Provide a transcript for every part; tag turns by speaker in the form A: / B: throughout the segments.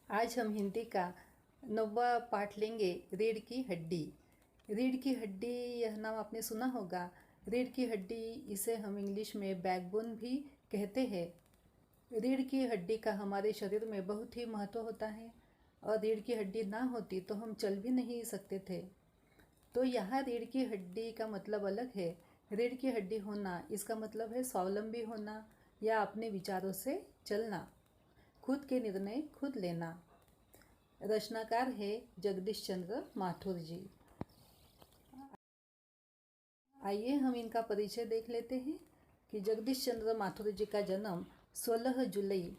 A: आज हम हिंदी का 9वां पाठ लेंगे, रीढ़ की हड्डी। रीढ़ की हड्डी, यह नाम आपने सुना होगा। रीढ़ की हड्डी, इसे हम इंग्लिश में बैकबोन भी कहते हैं। रीढ़ की हड्डी का हमारे शरीर में बहुत ही महत्व होता है और रीढ़ की हड्डी ना होती तो हम चल भी नहीं सकते थे। तो यहाँ रीढ़ की हड्डी का मतलब अलग है। रीढ़ की हड्डी होना, इसका मतलब है स्वावलंबी होना या अपने विचारों से चलना, खुद के निर्णय खुद लेना। रचनाकार है जगदीश चंद्र माथुर जी। आइए हम इनका परिचय देख लेते हैं कि जगदीश चंद्र माथुर जी का जन्म 16 जुलाई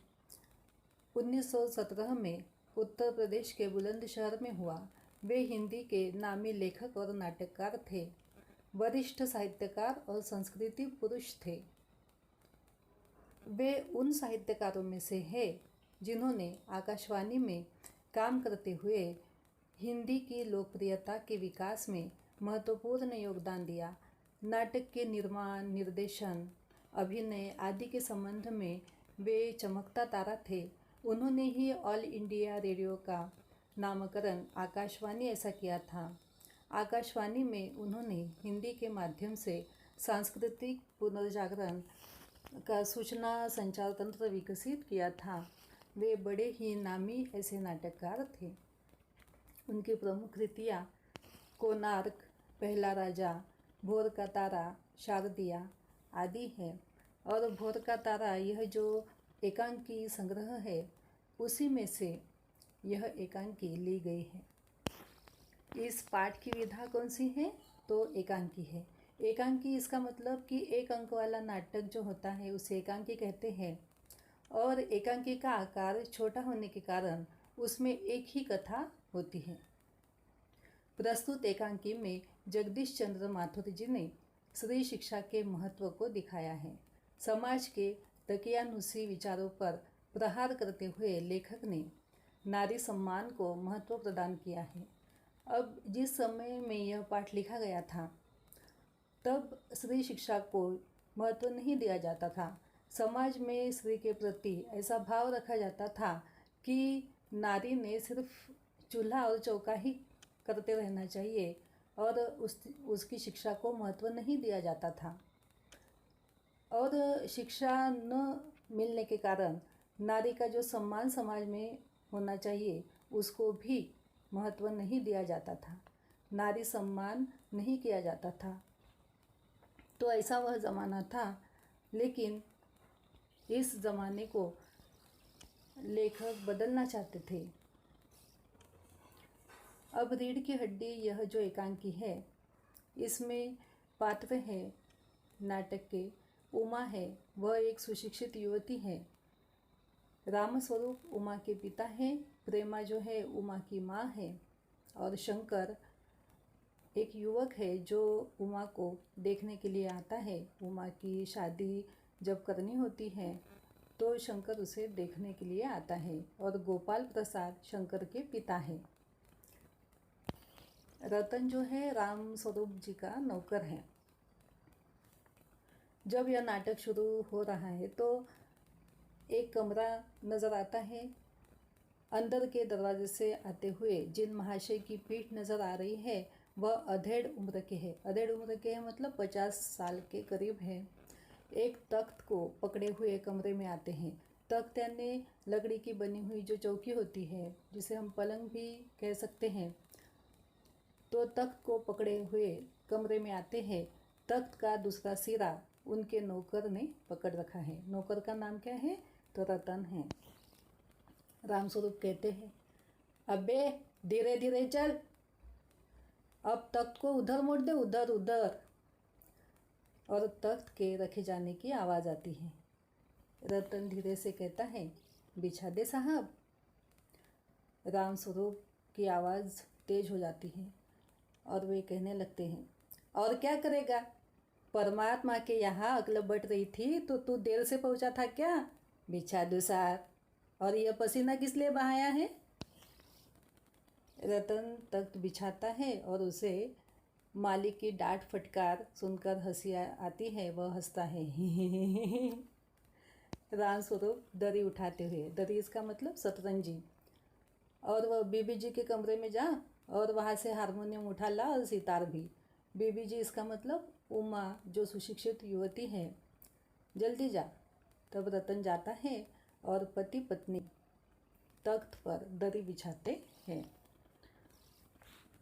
A: 1917 में उत्तर प्रदेश के बुलंदशहर में हुआ। वे हिंदी के नामी लेखक और नाटककार थे, वरिष्ठ साहित्यकार और संस्कृति पुरुष थे। वे उन साहित्यकारों में से हैं जिन्होंने आकाशवाणी में काम करते हुए हिंदी की लोकप्रियता के विकास में महत्वपूर्ण योगदान दिया। नाटक के निर्माण, निर्देशन, अभिनय आदि के संबंध में वे चमकता तारा थे। उन्होंने ही ऑल इंडिया रेडियो का नामकरण आकाशवाणी ऐसा किया था। आकाशवाणी में उन्होंने हिंदी के माध्यम से सांस्कृतिक पुनर्जागरण का सूचना संचार तंत्र विकसित किया था। वे बड़े ही नामी ऐसे नाटककार थे। उनकी प्रमुख कृतियाँ कोणार्क, पहला राजा, भोर का तारा, शारदिया आदि हैं। और भोर का तारा, यह जो एकांकी संग्रह है, उसी में से यह एकांकी ली गई है। इस पाठ की विधा कौन सी है? तो एकांकी है। एकांकी, इसका मतलब कि एक अंक वाला नाटक जो होता है उसे एकांकी कहते हैं। और एकांकी का आकार छोटा होने के कारण उसमें एक ही कथा होती है। प्रस्तुत एकांकी में जगदीश चंद्र माथुर जी ने स्त्री शिक्षा के महत्व को दिखाया है। समाज के तकियानुसी विचारों पर प्रहार करते हुए लेखक ने नारी सम्मान को महत्व प्रदान किया है। अब जिस समय में यह पाठ लिखा गया था, तब स्त्री शिक्षा को महत्व नहीं दिया जाता था। समाज में स्त्री के प्रति ऐसा भाव रखा जाता था कि नारी ने सिर्फ चूल्हा और चौका ही करते रहना चाहिए और उसकी शिक्षा को महत्व नहीं दिया जाता था। और शिक्षा न मिलने के कारण नारी का जो सम्मान समाज में होना चाहिए उसको भी महत्व नहीं दिया जाता था। नारी सम्मान नहीं किया जाता था। तो ऐसा वह ज़माना था, लेकिन इस ज़माने को लेखक बदलना चाहते थे। अब रीढ़ की हड्डी, यह जो एकांकी है, इसमें पात्र है नाटक के उमा है। वह एक सुशिक्षित युवती है। रामस्वरूप उमा के पिता हैं, प्रेमा जो है उमा की माँ है, और शंकर एक युवक है जो उमा को देखने के लिए आता है। उमा की शादी जब करनी होती है तो शंकर उसे देखने के लिए आता है। और गोपाल प्रसाद शंकर के पिता है। रतन जो है राम स्वरूप जी का नौकर है। जब यह नाटक शुरू हो रहा है तो एक कमरा नज़र आता है। अंदर के दरवाजे से आते हुए जिन महाशय की पीठ नज़र आ रही है वह अधेड़ उम्र के है। अधेड़ उम्र के है मतलब 50 साल के करीब है। एक तख्त को पकड़े हुए कमरे में आते हैं। तख्त यानी लकड़ी की बनी हुई जो चौकी होती है, जिसे हम पलंग भी कह सकते हैं। तो तख्त को पकड़े हुए कमरे में आते हैं। तख्त का दूसरा सिरा उनके नौकर ने पकड़ रखा है। नौकर का नाम क्या है? तो रतन है। रामस्वरूप कहते हैं, अबे धीरे धीरे चल, अब तख्त को उधर मोड़ दे, उधर उधर। और तख्त के रखे जाने की आवाज़ आती है। रतन धीरे से कहता है, बिछा दे साहब। रामस्वरूप की आवाज़ तेज हो जाती है और वे कहने लगते हैं, और क्या करेगा? परमात्मा के यहाँ अकल बट रही थी तो तू देर से पहुँचा था क्या? बिछा दो साहब। और यह पसीना किस लिए बहाया है? रतन तख्त बिछाता है और उसे मालिक की डांट फटकार सुनकर हंसी आती है। वह हंसता है। रामस्वरूप दरी उठाते हुए, दरी इसका मतलब सतरंजी, और वह बीबी जी के कमरे में जा और वहाँ से हारमोनियम उठा ला और सितार भी। बीबी जी इसका मतलब उमा जो सुशिक्षित युवती है। जल्दी जा। तब रतन जाता है और पति पत्नी तख्त पर दरी बिछाते हैं।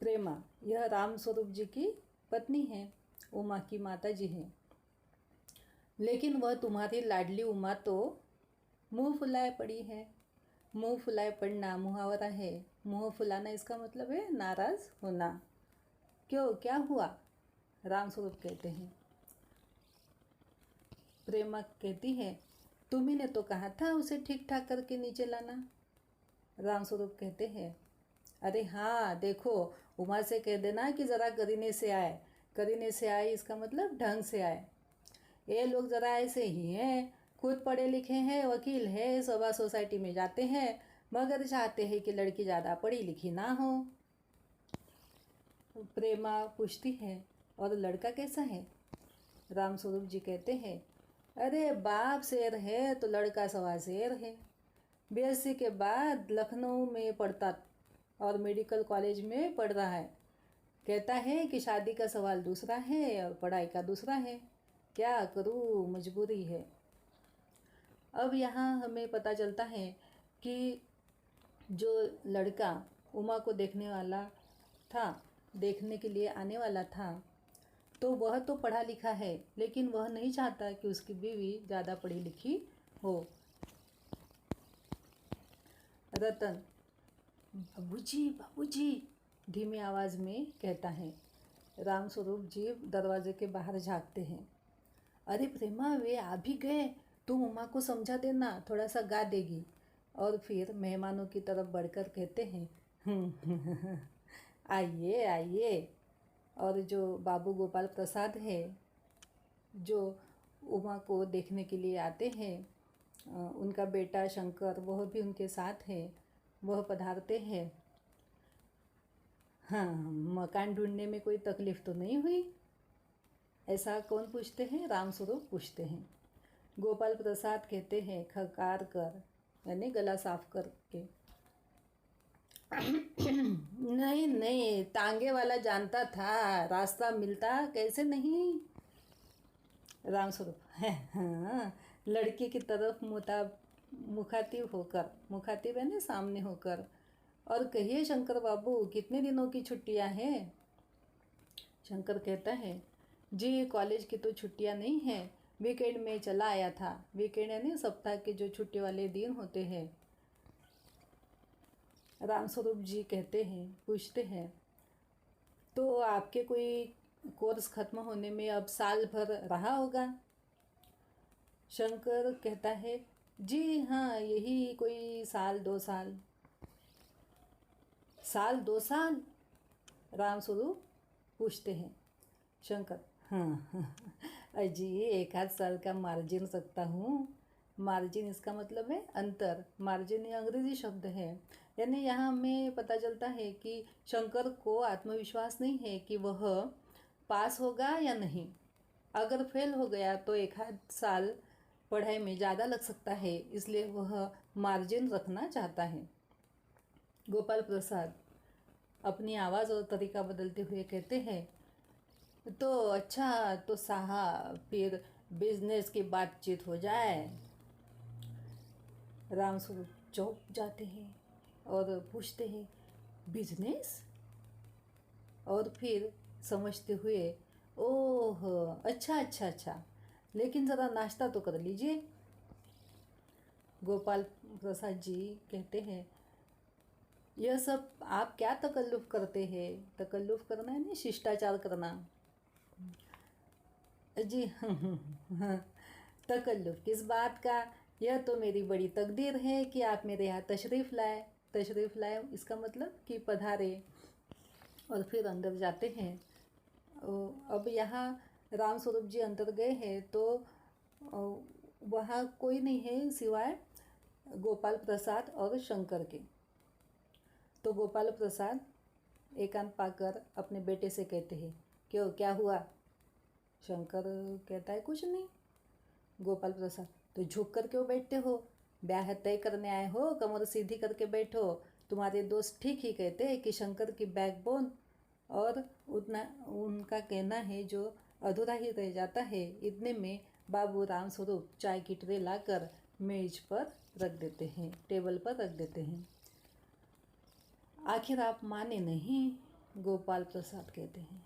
A: प्रेमा यह राम स्वरूप जी की पत्नी है, उमा की माता जी हैं। लेकिन वह तुम्हारी लाडली उमा तो मुंह फुलाए पड़ी है। मुंह फुलाए पड़ना मुहावरा है। मुंह फुलाना इसका मतलब है नाराज होना। क्यों, क्या हुआ? राम स्वरूप कहते हैं। प्रेमा कहती है, तुम्ही ने तो कहा था उसे ठीक ठाक करके नीचे लाना। राम स्वरूप कहते हैं, अरे हाँ देखो, उमा से कह देना कि ज़रा करीने से आए। करीने से आए इसका मतलब ढंग से आए। ये लोग ज़रा ऐसे ही हैं, खुद पढ़े लिखे हैं, वकील है, सभा सोसाइटी में जाते हैं, मगर चाहते हैं कि लड़की ज़्यादा पढ़ी लिखी ना हो। प्रेमा पूछती है, और लड़का कैसा है? राम स्वरूप जी कहते हैं, अरे बाप शेर है तो लड़का सवा शेर है। बीएससी के बाद लखनऊ में पढ़ता और मेडिकल कॉलेज में पढ़ रहा है। कहता है कि शादी का सवाल दूसरा है और पढ़ाई का दूसरा है। क्या करूँ, मजबूरी है। अब यहाँ हमें पता चलता है कि जो लड़का उमा को देखने वाला था, देखने के लिए आने वाला था, तो वह तो पढ़ा लिखा है, लेकिन वह नहीं चाहता कि उसकी बीवी ज़्यादा पढ़ी लिखी हो। रतन बाबूजी बाबूजी धीमी आवाज़ में कहता है। राम स्वरूप जी दरवाजे के बाहर झांकते हैं। अरे प्रेमा, वे आ भी गए, तुम उमा को समझा देना, थोड़ा सा गा देगी। और फिर मेहमानों की तरफ बढ़कर कहते हैं, आइए आइए। और जो बाबू गोपाल प्रसाद है, जो उमा को देखने के लिए आते हैं, उनका बेटा शंकर वह भी उनके साथ है। वह पधारते हैं। हाँ, मकान ढूंढने में कोई तकलीफ़ तो नहीं हुई? ऐसा कौन पूछते हैं? राम स्वरूप पूछते हैं। गोपाल प्रसाद कहते हैं खकार कर, यानी गला साफ करके, नहीं नहीं, तांगे वाला जानता था, रास्ता मिलता कैसे नहीं। राम स्वरूप, हाँ, लड़की की तरफ मुखातिब होकर, मुखातिब है ना, सामने होकर, और कहिए शंकर बाबू, कितने दिनों की छुट्टियां हैं? शंकर कहता है, जी कॉलेज की तो छुट्टियां नहीं हैं, वीकेंड में चला आया था। वीकेंड यानी सप्ताह के जो छुट्टी वाले दिन होते हैं। राम स्वरूप जी कहते हैं, पूछते हैं, तो आपके कोई कोर्स ख़त्म होने में अब साल भर रहा होगा? शंकर कहता है, जी हाँ, यही कोई साल 2 साल। साल 2 साल? राम स्वरूप पूछते हैं। शंकर, हाँ अजी 1 आध साल का मार्जिन रखता हूँ। मार्जिन इसका मतलब है अंतर। मार्जिन ये अंग्रेजी शब्द है। यानी यहाँ हमें पता चलता है कि शंकर को आत्मविश्वास नहीं है कि वह पास होगा या नहीं। अगर फेल हो गया तो 1 आध साल पढ़ाई में ज़्यादा लग सकता है, इसलिए वह मार्जिन रखना चाहता है। गोपाल प्रसाद अपनी आवाज़ और तरीका बदलते हुए कहते हैं, तो अच्छा, तो साहब फिर बिजनेस की बातचीत हो जाए। राम स्वरूप चौंक जाते हैं और पूछते हैं, बिजनेस? और फिर समझते हुए, ओह अच्छा अच्छा अच्छा, लेकिन ज़रा नाश्ता तो कर लीजिए। गोपाल प्रसाद जी कहते हैं, यह सब आप क्या तकल्लुफ़ करते हैं? तकल्लुफ़ करना है नहीं, शिष्टाचार करना। जी तकल्लुफ़ किस बात का? यह तो मेरी बड़ी तकदीर है कि आप मेरे यहाँ तशरीफ़ लाए। तशरीफ़ लाए इसका मतलब कि पधारे। और फिर अंदर जाते हैं। अब यहाँ राम स्वरूप जी अंदर गए हैं तो वहाँ कोई नहीं है सिवाय गोपाल प्रसाद और शंकर के। तो गोपाल प्रसाद एकांत पाकर अपने बेटे से कहते हैं, क्यों, क्या हुआ? शंकर कहता है, कुछ नहीं। गोपाल प्रसाद, तो झुक कर क्यों बैठते हो? ब्याह तय करने आए हो, कमर सीधी करके बैठो। तुम्हारे दोस्त ठीक ही कहते हैं कि शंकर की बैकबोन और उतना उनका कहना है जो अधूरा ही रह जाता है। इतने में बाबू रामस्वरूप चाय की ट्रे लाकर मेज पर रख देते हैं, टेबल पर रख देते हैं। आखिर आप माने नहीं, गोपाल प्रसाद कहते हैं।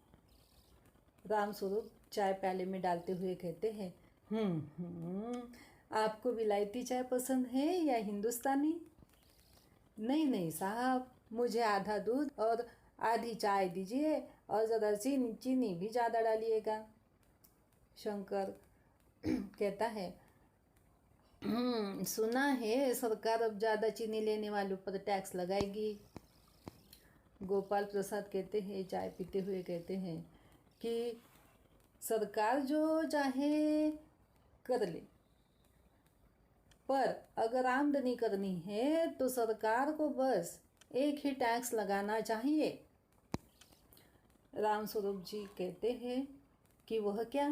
A: रामस्वरूप चाय प्याले में डालते हुए कहते हैं, आपको विलायती चाय पसंद है या हिंदुस्तानी? नहीं नहीं साहब, मुझे आधा दूध और आधी चाय दीजिए और ज़रा चीनी भी ज़्यादा डालिएगा। शंकर कहता है, सुना है सरकार अब ज़्यादा चीनी लेने वालों पर टैक्स लगाएगी। गोपाल प्रसाद कहते हैं, चाय पीते हुए कहते हैं कि सरकार जो चाहे कर ले, पर अगर आमदनी करनी है तो सरकार को बस एक ही टैक्स लगाना चाहिए। रामस्वरूप जी कहते हैं कि वह क्या?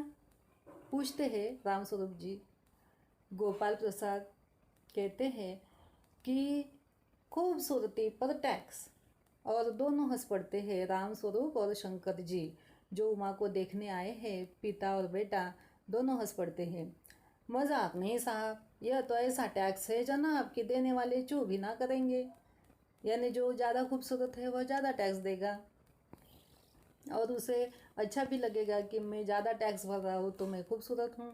A: पूछते हैं रामस्वरूप जी। गोपाल प्रसाद कहते हैं कि खूबसूरती पर टैक्स। और दोनों हंस पड़ते हैं, रामस्वरूप और शंकर जी जो उमा को देखने आए हैं। पिता और बेटा दोनों हंस पड़ते हैं। मजाक नहीं साहब, यह तो ऐसा टैक्स है जनाब कि देने वाले चू भी ना करेंगे। यानी जो ज़्यादा खूबसूरत है वह ज़्यादा टैक्स देगा और उसे अच्छा भी लगेगा कि मैं ज़्यादा टैक्स भर रहा हूँ तो मैं खूबसूरत हूँ,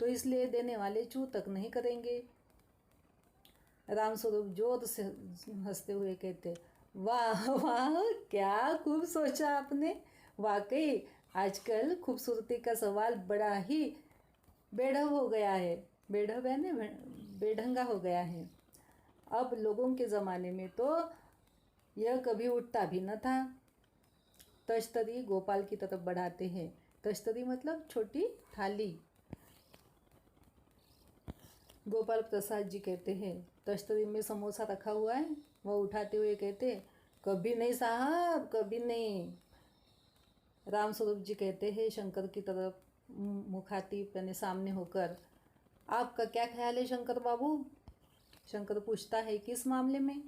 A: तो इसलिए देने वाले चू तक नहीं करेंगे। रामस्वरूप जोर से हंसते हुए कहते, वाह वाह, क्या खूब सोचा आपने। वाकई आजकल खूबसूरती का सवाल बड़ा ही बेढंग हो गया है। बेढंग है ना, बेढंगा हो गया है। अब लोगों के ज़माने में तो यह कभी उठता भी न था। तश्तरी गोपाल की तरफ बढ़ाते हैं। तश्तरी मतलब छोटी थाली। गोपाल प्रसाद जी कहते हैं, तश्तरी में समोसा रखा हुआ है। वह उठाते हुए कहते, कभी नहीं साहब, कभी नहीं। रामस्वरूप जी कहते हैं शंकर की तरफ मुखातिब यानी सामने होकर, आपका क्या ख्याल है शंकर बाबू? शंकर पूछता है, किस मामले में?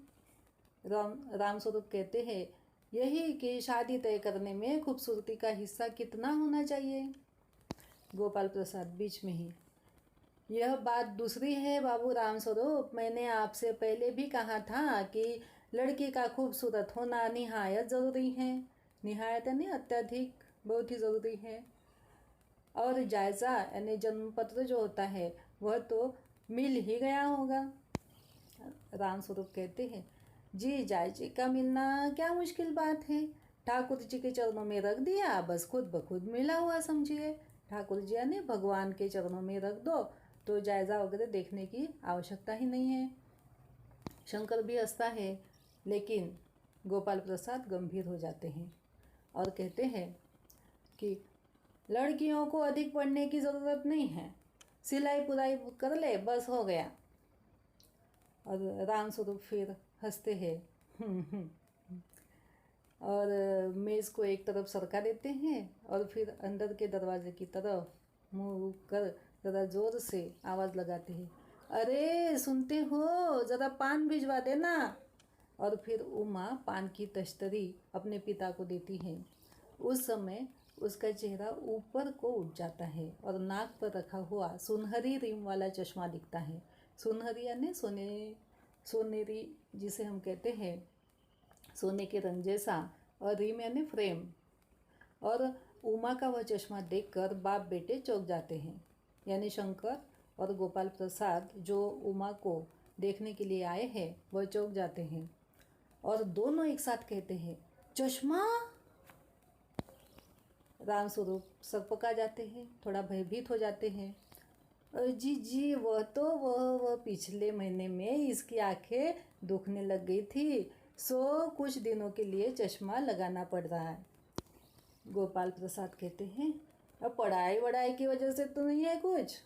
A: रामस्वरूप कहते हैं, यही कि शादी तय करने में खूबसूरती का हिस्सा कितना होना चाहिए। गोपाल प्रसाद बीच में ही, यह बात दूसरी है बाबू रामस्वरूप, मैंने आपसे पहले भी कहा था कि लड़की का खूबसूरत होना निहायत ज़रूरी है। निहायत यानी अत्यधिक, बहुत ही ज़रूरी है। और जायज़ा यानी जन्म पत्र जो होता है वह तो मिल ही गया होगा। रामस्वरूप कहते हैं, जी जायजे का मिलना क्या मुश्किल बात है। ठाकुर जी के चरणों में रख दिया, बस खुद ब खुद मिला हुआ समझिए। ठाकुर जी ने भगवान के चरणों में रख दो तो जायज़ा वगैरह देखने की आवश्यकता ही नहीं है। शंकर भी हंसता है, लेकिन गोपाल प्रसाद गंभीर हो जाते हैं और कहते हैं कि लड़कियों को अधिक पढ़ने की ज़रूरत नहीं है, सिलाई पुराई कर ले बस हो गया। और रामस्वरूप फिर हंसते हैं और मेज़ को एक तरफ सरका देते हैं और फिर अंदर के दरवाजे की तरफ मुँह कर ज़रा ज़ोर से आवाज़ लगाते हैं, अरे सुनते हो, ज़रा पान भिजवा देना। और फिर उमा पान की तश्तरी अपने पिता को देती है। उस समय उसका चेहरा ऊपर को उठ जाता है और नाक पर रखा हुआ सुनहरी रिम वाला चश्मा दिखता है। सुनहरी यानी सोनेरी जिसे हम कहते हैं, सोने के रंग जैसा, और रिम यानी फ्रेम। और उमा का वह चश्मा देखकर बाप बेटे चौंक जाते हैं, यानी शंकर और गोपाल प्रसाद जो उमा को देखने के लिए आए हैं वह चौंक जाते हैं और दोनों एक साथ कहते हैं, चश्मा। रामस्वरूप सकपका जाते हैं, थोड़ा भयभीत हो जाते हैं। जी जी, वह पिछले महीने में इसकी आंखें दुखने लग गई थी, सो कुछ दिनों के लिए चश्मा लगाना पड़ रहा है। गोपाल प्रसाद कहते हैं, अब पढ़ाई वढ़ाई की वजह से तो नहीं है कुछ?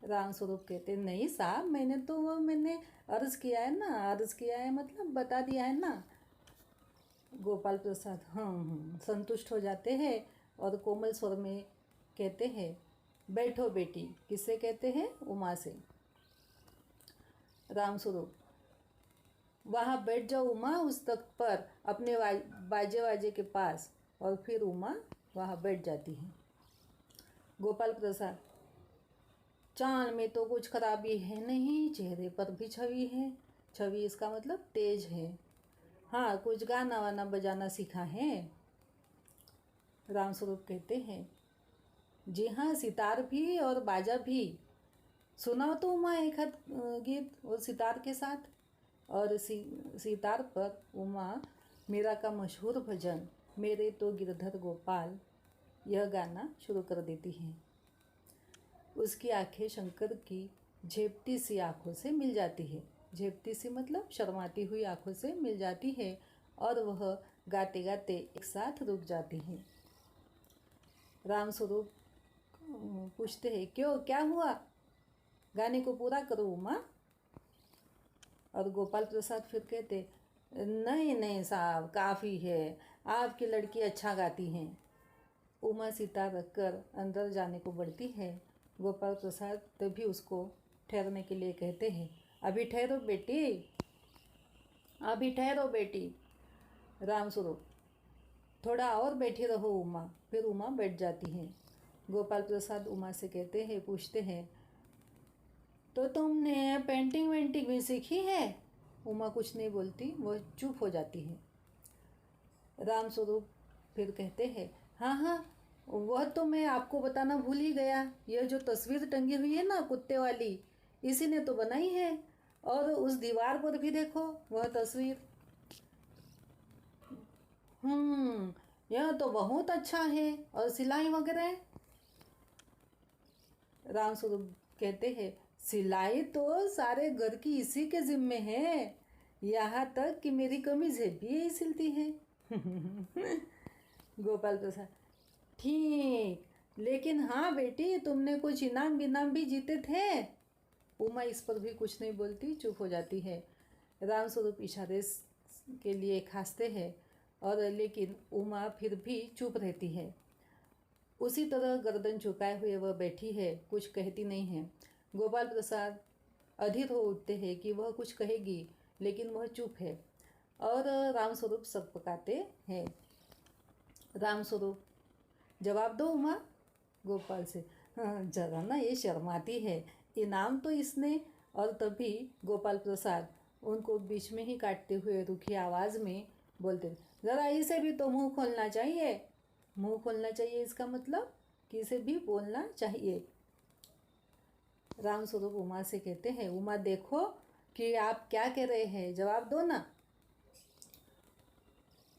A: रामस्वरूप कहते, नहीं साहब, मैंने अर्ज़ किया है ना, अर्ज़ किया है मतलब बता दिया है ना। गोपाल प्रसाद संतुष्ट हो जाते हैं और कोमल स्वर में कहते हैं, बैठो बेटी। किससे कहते हैं? उमा से। रामस्वरूप, वहाँ बैठ जाओ उमा उस तख्त पर अपने बाजे वाजे के पास। और फिर उमा वहाँ बैठ जाती है। गोपाल प्रसाद, चाँद में तो कुछ खराबी है नहीं, चेहरे पर भी छवि है। छवि इसका मतलब तेज है। हाँ, कुछ गाना वाना बजाना सीखा है? रामस्वरूप कहते हैं, जी हाँ, सितार भी और बाजा भी। सुनाओ तो उमा एक हाथ गीत और सितार के साथ। और सितार पर उमा मीरा का मशहूर भजन मेरे तो गिरधर गोपाल, यह गाना शुरू कर देती है। उसकी आंखें शंकर की झेपटी सी आंखों से मिल जाती है। झेपटी सी मतलब शर्माती हुई आंखों से मिल जाती है और वह गाते गाते एक साथ रुक जाती है। रामस्वरूप पूछते हैं, क्यों, क्या हुआ? गाने को पूरा करो उमा। और गोपाल प्रसाद फिर कहते, नहीं नहीं साहब, काफ़ी है, आपकी लड़की अच्छा गाती हैं। उमा सितार रखकर अंदर जाने को बढ़ती है। गोपाल प्रसाद तभी उसको ठहरने के लिए कहते हैं, अभी ठहरो बेटी, अभी ठहरो बेटी। रामस्वरूप, थोड़ा और बैठी रहो उमा। फिर उमा बैठ जाती है। गोपाल प्रसाद उमा से कहते हैं, पूछते हैं, तो तुमने पेंटिंग वेंटिंग भी सीखी है? उमा कुछ नहीं बोलती, वह चुप हो जाती है। रामस्वरूप फिर कहते हैं, हाँ हाँ, वह तो मैं आपको बताना भूल ही गया। यह जो तस्वीर टंगी हुई है ना कुत्ते वाली, इसी ने तो बनाई है। और उस दीवार पर भी देखो वह तस्वीर। यह तो बहुत अच्छा है। और सिलाई वगैरह? रामस्वरूप कहते हैं, सिलाई तो सारे घर की इसी के जिम्मे है, यहाँ तक कि मेरी कमीज़ें भी यही सिलती है। गोपाल प्रसाद, ठीक, लेकिन हाँ बेटी, तुमने कुछ इनाम बिनाम भी जीते थे? उमा इस पर भी कुछ नहीं बोलती, चुप हो जाती है। रामस्वरूप इशारे के लिए खांसते हैं और लेकिन उमा फिर भी चुप रहती है। उसी तरह गर्दन झुकाए हुए वह बैठी है, कुछ कहती नहीं है। गोपाल प्रसाद अधीर हो उठते हैं कि वह कुछ कहेगी, लेकिन वह चुप है। और रामस्वरूप सकपकाते हैं। रामस्वरूप, जवाब दो उमा। गोपाल से, हाँ, जरा ना ये शर्माती है, इनाम तो इसने। और तभी गोपाल प्रसाद उनको बीच में ही काटते हुए रुखी आवाज़ में बोलते, ज़रा इसे भी तो मुंह खोलना चाहिए। मुंह खोलना चाहिए इसका मतलब कि इसे भी बोलना चाहिए। रामस्वरूप उमा से कहते हैं, उमा देखो कि आप क्या कह रहे हैं, जवाब दो ना।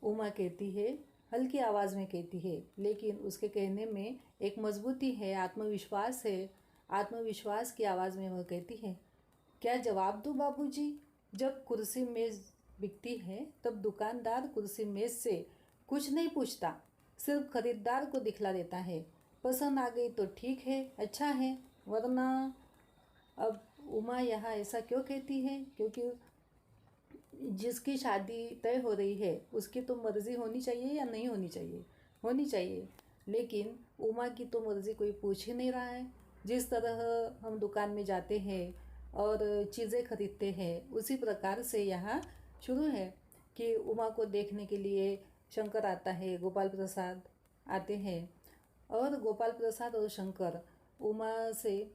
A: उमा कहती है, हल्की आवाज़ में कहती है, लेकिन उसके कहने में एक मजबूती है, आत्मविश्वास है। आत्मविश्वास की आवाज़ में वह कहती है, क्या जवाब दूँ बाबूजी? जब कुर्सी मेज़ बिकती है तब दुकानदार कुर्सी मेज़ से कुछ नहीं पूछता, सिर्फ खरीदार को दिखला देता है। पसंद आ गई तो ठीक है, अच्छा है, वरना। अब उमा यहाँ ऐसा क्यों कहती है? क्योंकि जिसकी शादी तय हो रही है उसकी तो मर्ज़ी होनी चाहिए या नहीं होनी चाहिए? होनी चाहिए। लेकिन उमा की तो मर्ज़ी कोई पूछ ही नहीं रहा है। जिस तरह हम दुकान में जाते हैं और चीज़ें खरीदते हैं, उसी प्रकार से यहाँ शुरू है कि उमा को देखने के लिए शंकर आता है, गोपाल प्रसाद आते हैं। और गोपाल प्रसाद और शंकर उमा से,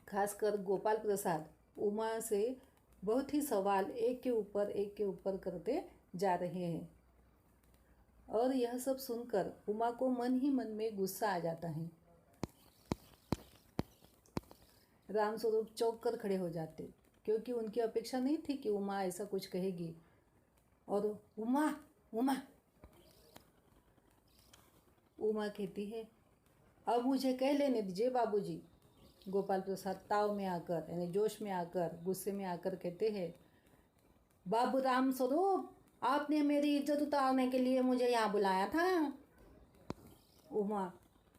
A: खासकर गोपाल प्रसाद उमा से बहुत ही सवाल एक के ऊपर करते जा रहे हैं। और यह सब सुनकर उमा को मन ही मन में गुस्सा आ जाता है। रामस्वरूप चौंक कर खड़े हो जाते, क्योंकि उनकी अपेक्षा नहीं थी कि उमा ऐसा कुछ कहेगी। और उमा उमा उमा कहती है, अब मुझे कह लेने दीजिए बाबूजी। गोपाल प्रसाद ताव में आकर, यानी जोश में आकर, गुस्से में आकर कहते हैं, बाबू रामस्वरूप, आपने मेरी इज्जत उतारने के लिए मुझे यहाँ बुलाया था। उमा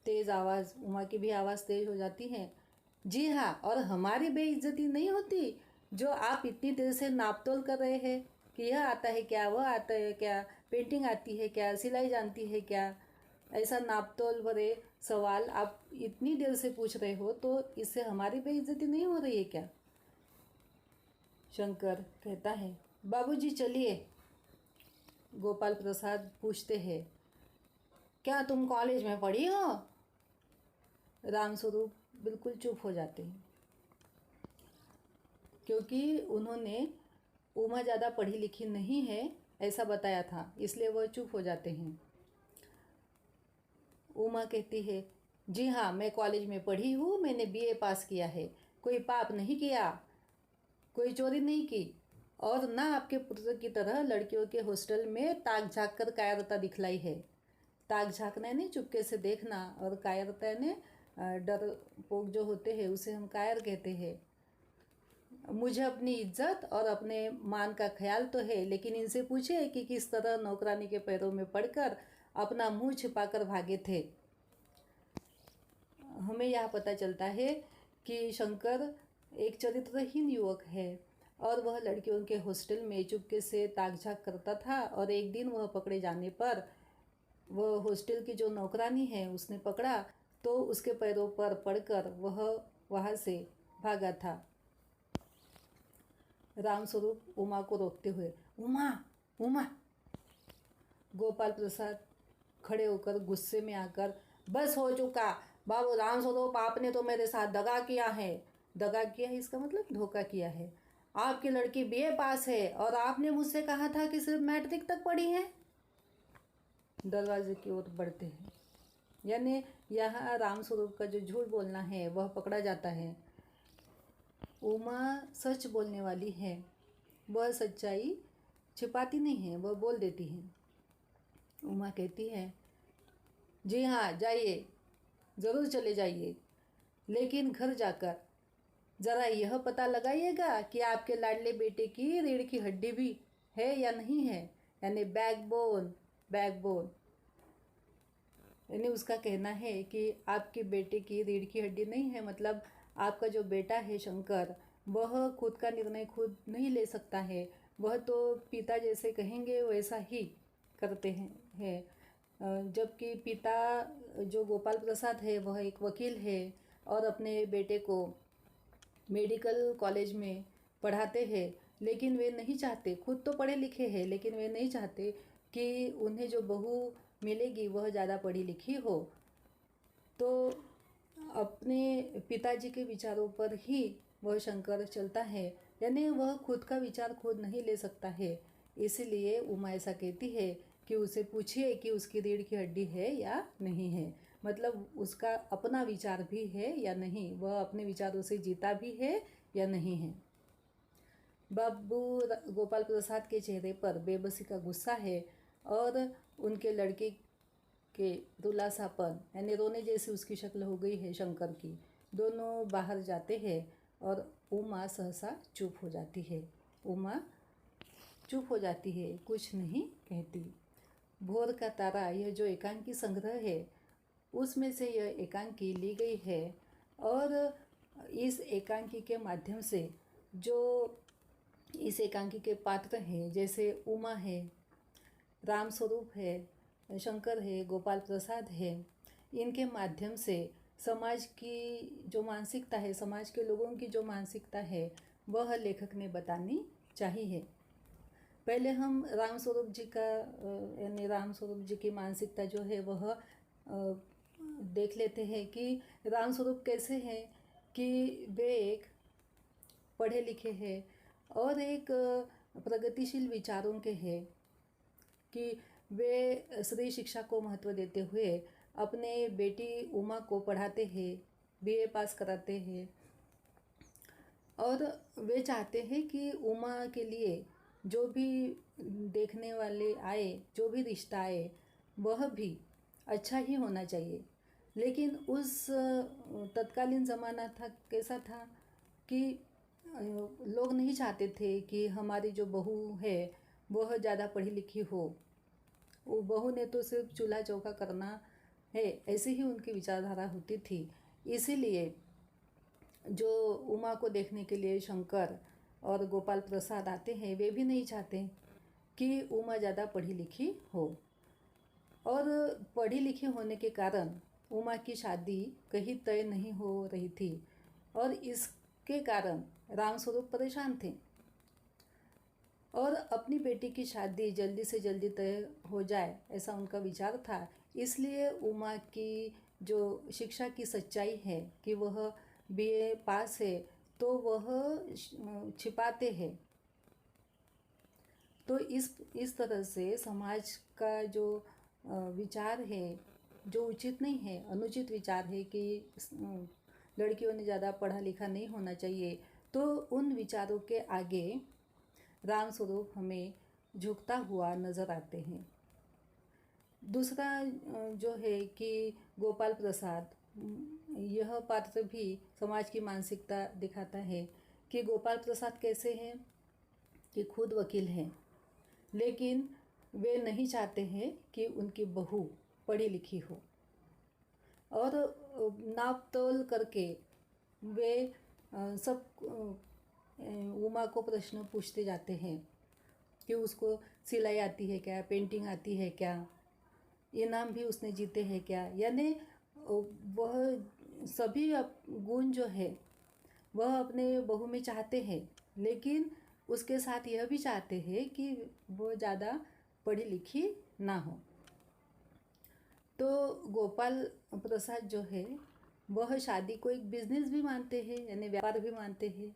A: उमा की भी आवाज़ तेज हो जाती है, जी हाँ, और हमारी बेइज्जती नहीं होती जो आप इतनी देर से नापतोल कर रहे हैं कि यह आता है क्या, वह आता है क्या, पेंटिंग आती है क्या, सिलाई जानती है क्या। ऐसा नापतोल भरे सवाल आप इतनी देर से पूछ रहे हो, तो इससे हमारी बेइज्जती नहीं हो रही है क्या? शंकर कहता है, बाबूजी चलिए, गोपाल प्रसाद पूछते हैं, क्या तुम कॉलेज में पढ़ी हो? रामस्वरूप बिल्कुल चुप हो जाते हैं, क्योंकि उन्होंने उमा ज़्यादा पढ़ी लिखी नहीं है ऐसा बताया था, इसलिए वह चुप हो जाते हैं। उमा कहती है, जी हाँ, मैं कॉलेज में पढ़ी हूँ, मैंने बीए पास किया है, कोई पाप नहीं किया, कोई चोरी नहीं की, और ना आपके पुत्र की तरह लड़कियों के हॉस्टल में ताक झाँक कर कायरता दिखलाई है। ताक झाँकना नहीं, चुपके से देखना, और कायरता ने डरपोक जो होते हैं उसे हम कायर कहते हैं। मुझे अपनी इज्जत और अपने मान का ख्याल तो है, लेकिन इनसे पूछे कि किस तरह नौकरानी के पैरों में पड़कर अपना मुंह छिपाकर भागे थे। हमें यह पता चलता है कि शंकर एक चरित्रहीन युवक है और वह लड़कियों के हॉस्टल में चुपके से ताक झाँक करता था, और एक दिन वह पकड़े जाने पर वह हॉस्टल की जो नौकरानी है उसने पकड़ा तो उसके पैरों पर पड़कर वह वहाँ से भागा था। रामस्वरूप उमा को रोकते हुए, उमा उमा। गोपाल प्रसाद खड़े होकर गुस्से में आकर, बस हो चुका बाबू रामस्वरूप, आपने तो मेरे साथ दगा किया है। दगा किया है इसका मतलब धोखा किया है। आपकी लड़की बीए पास है और आपने मुझसे कहा था कि सिर्फ मैट्रिक तक पढ़ी है। दरवाजे की ओर बढ़ते हैं, यानी यहाँ रामस्वरूप का जो झूठ बोलना है वह पकड़ा जाता है। उमा सच बोलने वाली है, वह सच्चाई छिपाती नहीं है, वह बोल देती है। उमा कहती है, जी हाँ जाइए, ज़रूर चले जाइए, लेकिन घर जाकर ज़रा यह पता लगाइएगा कि आपके लाडले बेटे की रीढ़ की हड्डी भी है या नहीं है, यानी बैकबोन। बैकबोन यानी उसका कहना है कि आपके बेटे की रीढ़ की हड्डी नहीं है, मतलब आपका जो बेटा है शंकर, वह खुद का निर्णय खुद नहीं ले सकता है, वह तो पिता जैसे कहेंगे वैसा ही करते हैं। जबकि पिता जो गोपाल प्रसाद है वह एक वकील है और अपने बेटे को मेडिकल कॉलेज में पढ़ाते हैं, लेकिन वे नहीं चाहते, खुद तो पढ़े लिखे हैं लेकिन वे नहीं चाहते कि उन्हें जो बहू मिलेगी वह ज़्यादा पढ़ी लिखी हो। तो अपने पिताजी के विचारों पर ही वह शंकर चलता है, यानी वह खुद का विचार खुद नहीं ले सकता है। इसलिए उमा ऐसा कहती है कि उसे पूछिए कि उसकी रीढ़ की हड्डी है या नहीं है, मतलब उसका अपना विचार भी है या नहीं, वह अपने विचारों से जीता भी है या नहीं है। बाबू गोपाल प्रसाद के चेहरे पर बेबसी का गुस्सा है और उनके लड़के के दुलासापन, यानी रोने जैसी उसकी शक्ल हो गई है शंकर की। दोनों बाहर जाते हैं और उमा सहसा चुप हो जाती है। उमा चुप हो जाती है, कुछ नहीं कहती। भोर का तारा, यह जो एकांकी संग्रह है उसमें से यह एकांकी ली गई है, और इस एकांकी के माध्यम से जो इस एकांकी के पात्र हैं, जैसे उमा है, रामस्वरूप है, शंकर है, गोपाल प्रसाद है, इनके माध्यम से समाज की जो मानसिकता है, समाज के लोगों की जो मानसिकता है वह लेखक ने बतानी चाहिए। पहले हम रामस्वरूप जी का यानी रामस्वरूप जी की मानसिकता जो है वह देख लेते हैं कि रामस्वरूप कैसे हैं, कि वे एक पढ़े लिखे हैं और एक प्रगतिशील विचारों के हैं, कि वे स्त्री शिक्षा को महत्व देते हुए अपने बेटी उमा को पढ़ाते हैं, बीए पास कराते हैं, और वे चाहते हैं कि उमा के लिए जो भी देखने वाले आए, जो भी रिश्ता आए, वह भी अच्छा ही होना चाहिए। लेकिन उस तत्कालीन ज़माना था, कैसा था कि लोग नहीं चाहते थे कि हमारी जो बहू है वह ज़्यादा पढ़ी लिखी हो, वो बहू ने तो सिर्फ चूल्हा चौका करना है, ऐसी ही उनकी विचारधारा होती थी। इसीलिए जो उमा को देखने के लिए शंकर और गोपाल प्रसाद आते हैं, वे भी नहीं चाहते कि उमा ज़्यादा पढ़ी लिखी हो, और पढ़ी लिखी होने के कारण उमा की शादी कहीं तय नहीं हो रही थी, और इसके कारण रामस्वरूप परेशान थे। और अपनी बेटी की शादी जल्दी से जल्दी तय हो जाए, ऐसा उनका विचार था। इसलिए उमा की जो शिक्षा की सच्चाई है कि वह बीए पास है, तो वह छिपाते हैं। तो इस तरह से समाज का जो विचार है, जो उचित नहीं है, अनुचित विचार है कि लड़कियों ने ज़्यादा पढ़ा लिखा नहीं होना चाहिए, तो उन विचारों के आगे रामस्वरूप हमें झुकता हुआ नज़र आते हैं। दूसरा जो है कि गोपाल प्रसाद, यह पात्र भी समाज की मानसिकता दिखाता है कि गोपाल प्रसाद कैसे हैं कि खुद वकील हैं, लेकिन वे नहीं चाहते हैं कि उनकी बहू पढ़ी लिखी हो, और नाप तोल करके वे सब उमा को प्रश्न पूछते जाते हैं कि उसको सिलाई आती है क्या, पेंटिंग आती है क्या, इनाम भी उसने जीते हैं क्या। यानी वह सभी गुण जो है वह अपने बहू में चाहते हैं, लेकिन उसके साथ यह भी चाहते हैं कि वो ज़्यादा पढ़ी लिखी ना हो। तो गोपाल प्रसाद जो है वह शादी को एक बिजनेस भी मानते हैं, यानी व्यापार भी मानते हैं।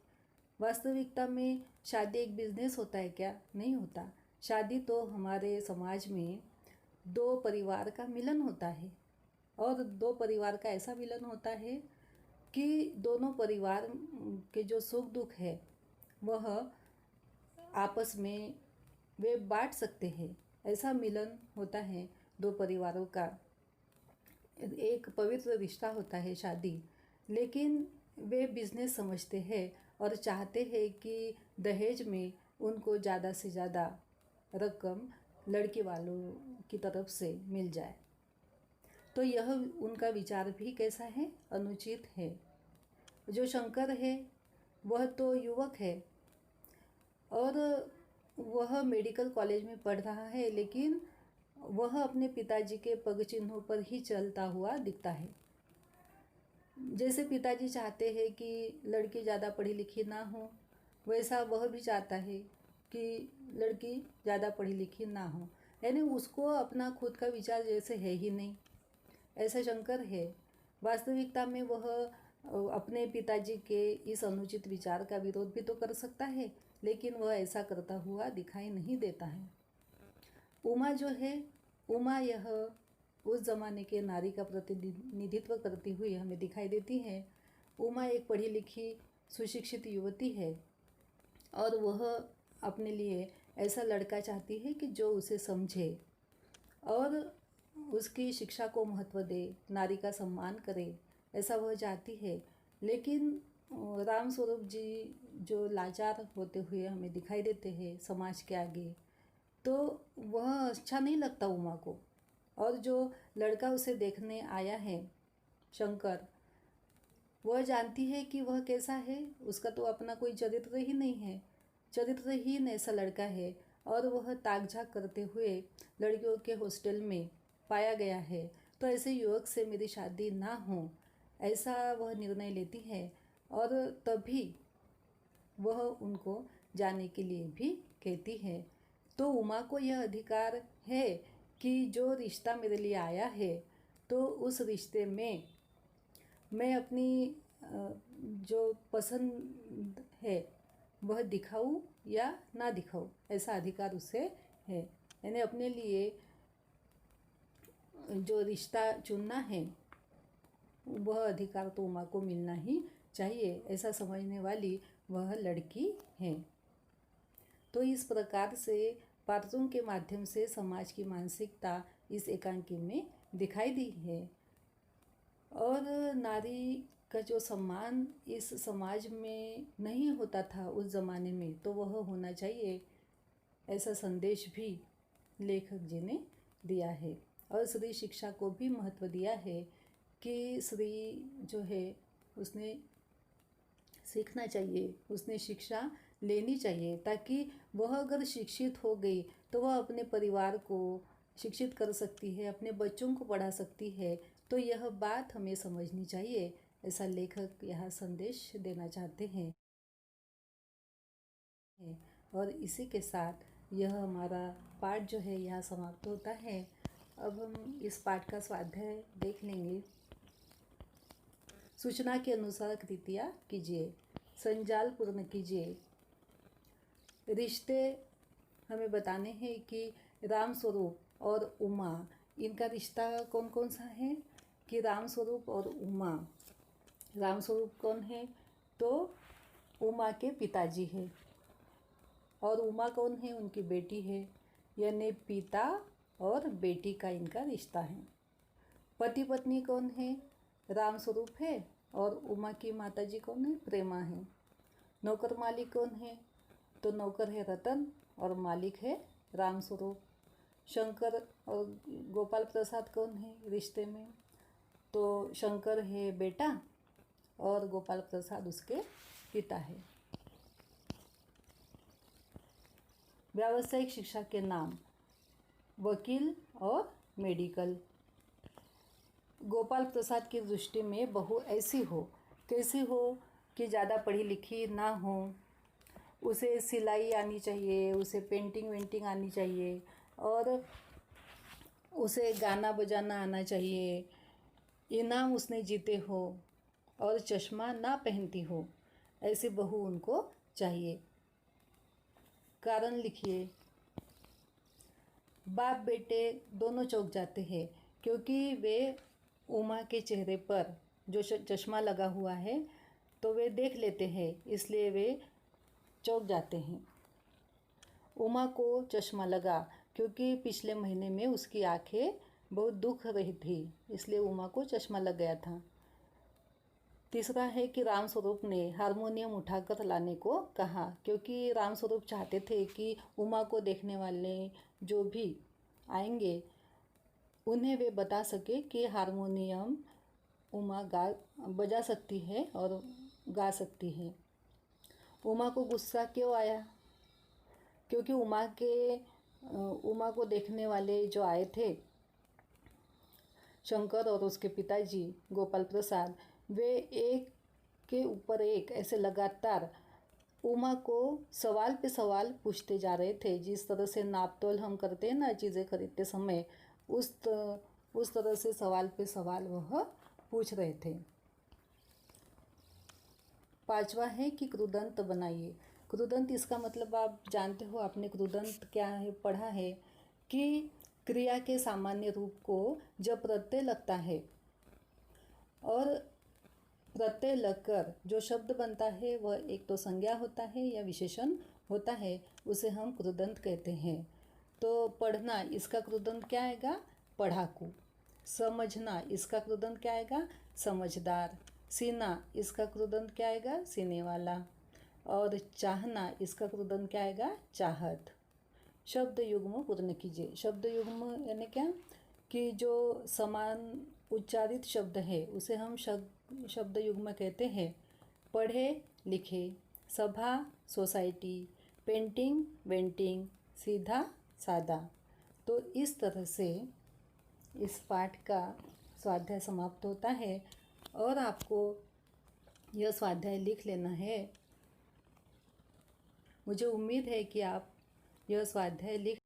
A: वास्तविकता में शादी एक बिजनेस होता है क्या? नहीं होता। शादी तो हमारे समाज में दो परिवार का मिलन होता है, और दो परिवार का ऐसा मिलन होता है कि दोनों परिवार के जो सुख दुख है वह आपस में वे बांट सकते हैं। ऐसा मिलन होता है दो परिवारों का, एक पवित्र रिश्ता होता है शादी। लेकिन वे बिजनेस समझते हैं और चाहते हैं कि दहेज में उनको ज़्यादा से ज़्यादा रकम लड़की वालों की तरफ से मिल जाए। तो यह उनका विचार भी कैसा है? अनुचित है। जो शंकर है वह तो युवक है और वह मेडिकल कॉलेज में पढ़ रहा है, लेकिन वह अपने पिताजी के पग चिन्हों पर ही चलता हुआ दिखता है। जैसे पिताजी चाहते हैं कि लड़की ज़्यादा पढ़ी लिखी ना हो, वैसा वह भी चाहता है कि लड़की ज़्यादा पढ़ी लिखी ना हो। यानी उसको अपना खुद का विचार जैसे है ही नहीं, ऐसा शंकर है। वास्तविकता में वह अपने पिताजी के इस अनुचित विचार का विरोध भी तो कर सकता है, लेकिन वह ऐसा करता हुआ दिखाई नहीं देता है। उमा जो है, उमा यह उस ज़माने के नारी का प्रतिनिधित्व करती हुई हमें दिखाई देती है। उमा एक पढ़ी लिखी सुशिक्षित युवती है और वह अपने लिए ऐसा लड़का चाहती है कि जो उसे समझे और उसकी शिक्षा को महत्व दे, नारी का सम्मान करे, ऐसा वह चाहती है। लेकिन रामस्वरूप जी जो लाचार होते हुए हमें दिखाई देते हैं समाज के आगे, तो वह अच्छा नहीं लगता उमा को। और जो लड़का उसे देखने आया है शंकर, वह जानती है कि वह कैसा है, उसका तो अपना कोई चरित्र ही नहीं है, चरित्रहीन ऐसा लड़का है, और वह ताक झाक करते हुए लड़कियों के हॉस्टल में पाया गया है। तो ऐसे युवक से मेरी शादी ना हो, ऐसा वह निर्णय लेती है, और तभी वह उनको जाने के लिए भी कहती है। तो उमा को यह अधिकार है कि जो रिश्ता मेरे लिए आया है, तो उस रिश्ते में मैं अपनी जो पसंद है वह दिखाऊं या ना दिखाऊं, ऐसा अधिकार उसे है। यानी अपने लिए जो रिश्ता चुनना है वह अधिकार तो उमा को मिलना ही चाहिए, ऐसा समझने वाली वह लड़की है। तो इस प्रकार से पात्रों के माध्यम से समाज की मानसिकता इस एकांकी में दिखाई दी है। और नारी का जो सम्मान इस समाज में नहीं होता था उस ज़माने में, तो वह होना चाहिए, ऐसा संदेश भी लेखक जी ने दिया है। और स्त्री शिक्षा को भी महत्व दिया है कि स्त्री जो है उसने सीखना चाहिए, उसने शिक्षा लेनी चाहिए, ताकि वह अगर शिक्षित हो गई तो वह अपने परिवार को शिक्षित कर सकती है, अपने बच्चों को पढ़ा सकती है। तो यह बात हमें समझनी चाहिए, ऐसा लेखक यहाँ संदेश देना चाहते हैं। और इसी के साथ यह हमारा पाठ जो है यहाँ समाप्त होता है। अब हम इस पाठ का स्वाध्याय देख लेंगे। सूचना के अनुसार कृतियाँ कीजिए, संजाल पूर्ण कीजिए। रिश्ते हमें बताने हैं कि राम स्वरूप और उमा, इनका रिश्ता कौन कौन सा है कि राम स्वरूप और उमा। राम स्वरूप कौन है तो उमा के पिताजी है, और उमा कौन है, उनकी बेटी है। यानी पिता और बेटी का इनका रिश्ता है। पति पत्नी कौन है, राम स्वरूप है और उमा की माताजी कौन है, प्रेमा है। नौकर मालिक कौन है तो नौकर है रतन और मालिक है राम स्वरूप। शंकर और गोपाल प्रसाद कौन है रिश्ते में तो शंकर है बेटा और गोपाल प्रसाद उसके पिता है। व्यावसायिक शिक्षा के नाम, वकील और मेडिकल। गोपाल प्रसाद की दृष्टि में बहू ऐसी हो, कैसी हो कि ज़्यादा पढ़ी लिखी ना हो, उसे सिलाई आनी चाहिए, उसे पेंटिंग वेंटिंग आनी चाहिए और उसे गाना बजाना आना चाहिए, इनाम उसने जीते हो और चश्मा ना पहनती हो, ऐसी बहू उनको चाहिए। कारण लिखिए। बाप बेटे दोनों चौंक जाते हैं क्योंकि वे उमा के चेहरे पर जो चश्मा लगा हुआ है तो वे देख लेते हैं, इसलिए वे चौंक जाते हैं। उमा को चश्मा लगा क्योंकि पिछले महीने में उसकी आंखें बहुत दुख रही थी, इसलिए उमा को चश्मा लग गया था। तीसरा है कि राम स्वरूप ने हारमोनियम उठाकर लाने को कहा क्योंकि राम स्वरूप चाहते थे कि उमा को देखने वाले जो भी आएंगे उन्हें वे बता सके कि हारमोनियम उमा बजा सकती है और गा सकती है। उमा को गुस्सा क्यों आया क्योंकि उमा को देखने वाले जो आए थे शंकर और उसके पिताजी गोपाल प्रसाद, वे एक के ऊपर एक ऐसे लगातार उमा को सवाल पे सवाल पूछते जा रहे थे। जिस तरह से नापतोल हम करते हैं ना चीज़ें खरीदते समय, उस तरह से सवाल पे सवाल वह पूछ रहे थे। पांचवा है कि कृदंत बनाइए। कृदंत इसका मतलब आप जानते हो, आपने कृदंत क्या है पढ़ा है कि क्रिया के सामान्य रूप को जब प्रत्यय लगता है और प्रत्यय लगकर जो शब्द बनता है वह एक तो संज्ञा होता है या विशेषण होता है, उसे हम कृदंत कहते हैं। तो पढ़ना, इसका कृदंत क्या आएगा, पढ़ाकू। समझना, इसका कृदंत क्या आएगा, समझदार। सीना, इसका कृदंत क्या आएगा, सीने वाला। और चाहना, इसका कृदंत क्या आएगा, चाहत। शब्द युग्म पूर्ण कीजिए। शब्द युग्म यानी क्या कि जो समान उच्चारित शब्द है उसे हम शब्द युग्म कहते हैं। पढ़े लिखे, सभा सोसाइटी, पेंटिंग वेंटिंग, सीधा सादा। तो इस तरह से इस पाठ का स्वाध्याय समाप्त होता है और आपको यह स्वाध्याय लिख लेना है। मुझे उम्मीद है कि आप यह स्वाध्याय लिख